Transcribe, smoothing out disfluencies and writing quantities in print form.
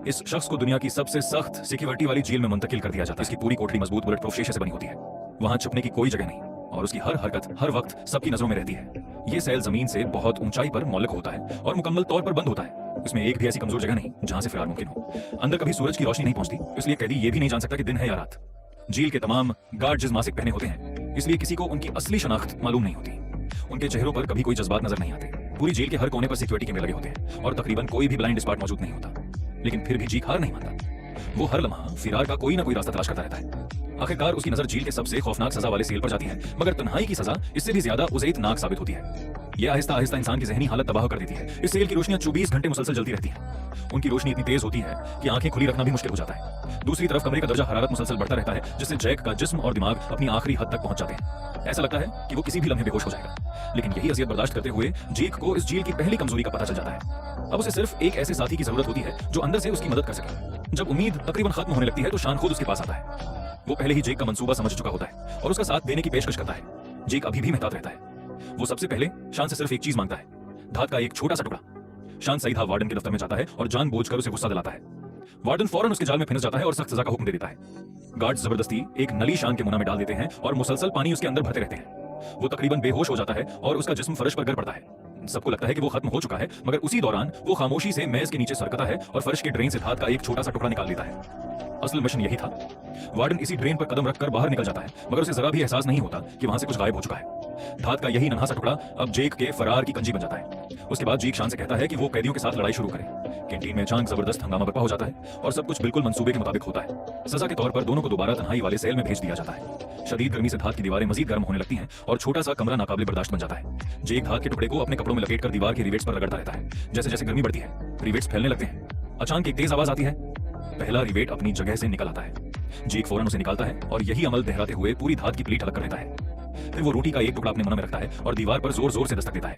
इस शख्स को दुनिया की सबसे सख्त सिक्योरिटी वाली जेल में मुंतकिल कर दिया जाता है। इसकी पूरी कोठरी मजबूत बुलेट प्रूफ शीशे से बनी होती है। वहां छुपने की कोई जगह नहीं और उसकी हर हरकत हर वक्त सबकी नजरों में रहती है। ये सेल जमीन से बहुत ऊंचाई पर मौलिक होता है और मुकम्मल तौर पर बंद होता है। इसमें एक भी ऐसी कमजोर जगह नहीं जहां से फिरार मुमकिन हो। अंदर कभी सूरज की रोशनी नहीं पहुंचती, इसलिए कैदी ये भी नहीं जान सकता कि दिन है या रात। जेल के तमाम गार्ड जिस मासिक पहने होते हैं, इसलिए किसी को उनकी असली शनाख्त मालूम नहीं होती। उनके चेहरों पर कभी कोई जज्बात नजर नहीं आते। पूरी जेल के हर कोने पर सिक्योरिटी कैमरे लगे होते हैं और तकरीबन कोई भी ब्लाइंड स्पॉट मौजूद नहीं होता। लेकिन फिर भी जीक हार नहीं मानता। वो हर लम्हा फिरार का कोई ना कोई रास्ता तलाश करता रहता है। आखिरकार उसकी नजर जेल के सबसे खौफनाक सजा वाले सेल पर जाती है, मगर तन्हाई की सजा इससे भी ज्यादा उज़ैतनाक साबित होती है। यह आहिस्ता आहिस्ता इंसान की ज़हनी हालत तबाह कर देती है। इस सेल की रोशनियां 24 घंटे मुसलसल जलती रहती हैं। उनकी रोशनी इतनी तेज होती है कि आंखें खुली रखना भी मुश्किल हो जाता है। दूसरी तरफ कमरे का दर्जा हरारत मुसलसल बढ़ता रहता है, जिससे जैक का जिस्म और दिमाग अपनी आखिरी हद तक पहुंच जाते हैं। ऐसा लगता है कि वो किसी भी लम्हे बेहोश हो जाएगा। लेकिन यही अजियत बर्दाश्त करते हुए जेक को इस जेल की पहली कमजोरी का पता चल जाता है। अब उसे सिर्फ एक ऐसे साथी की जरूरत होती है जो अंदर से उसकी मदद कर सके। जब उम्मीद तकरीबन खत्म होने लगती है तो शान खुद उसके पास आता है। वो पहले ही जेक का मंसूबा समझ चुका होता है और उसका साथ देने की पेशकश करता है। जेक अभी भी मेहतात रहता है। वो सबसे पहले शान से सिर्फ एक चीज मांगता है, धात का एक छोटा सा टुकड़ा। शान सीधा वार्डन के दफ्तर में जाता है और जानबूझकर उसे गुस्सा दिलाता है। वार्डन फौरन उसके जाल में फिंस जाता है और सख्त सजा का हुक्म दे देता है। गार्ड्स जबरदस्ती एक नली शान के मुंह में डाल देते हैं और मुसलसल पानी उसके अंदर भरते रहते हैं। वो तकरीबन बेहोश हो जाता है और उसका जिस्म फर्श पर गिर पड़ता है। सबको लगता है कि वो खत्म हो चुका है, मगर उसी दौरान वो खामोशी से मेज के नीचे सरकता है और फर्श के ड्रेन से धात का एक छोटा सा टुकड़ा निकाल लेता है। असल मिशन यही था। वार्डन इसी ड्रेन पर कदम रखकर बाहर निकल जाता है, मगर उसे जरा भी एहसास नहीं होता कि वहां से कुछ गायब हो चुका है। धात का यही नन्हा सा टुकड़ा अब जेक के फरार की कंजी बन जाता है। उसके बाद जेक शान से कहता है कि वो कैदियों के साथ लड़ाई शुरू करे। कैंटीन में अचानक जबरदस्त हंगामा बर्पा हो जाता है और सब कुछ बिल्कुल मंसूबे के मुताबिक होता है। सजा के तौर पर दोनों को दोबारा तन्हाई वाले सेल में भेज दिया जाता है। शदीद गर्मी से धात की दीवारें मजीद गर्म होने लगती हैं और छोटा सा कमरा नाकाबिल बर्दाश्त बन जाता है। जेक धात के टुकड़े को अपने कपड़ों में लपेटकर दीवार के रिवेट्स पर रगड़ता रहता है। जैसे जैसे गर्मी बढ़ती है, रिवेट्स फैलने लगते हैं। अचानक एक तेज आवाज आती है। पहला रिवेट अपनी जगह से निकल आता है। जेक फौरन उसे निकालता है और यही अमल दोहराते हुए पूरी धात की प्लेट अलग कर देता है। फिर वो रोटी का एक टुकड़ा अपने मुंह में रखता है और दीवार पर जोर जोर से दस्तक देता है।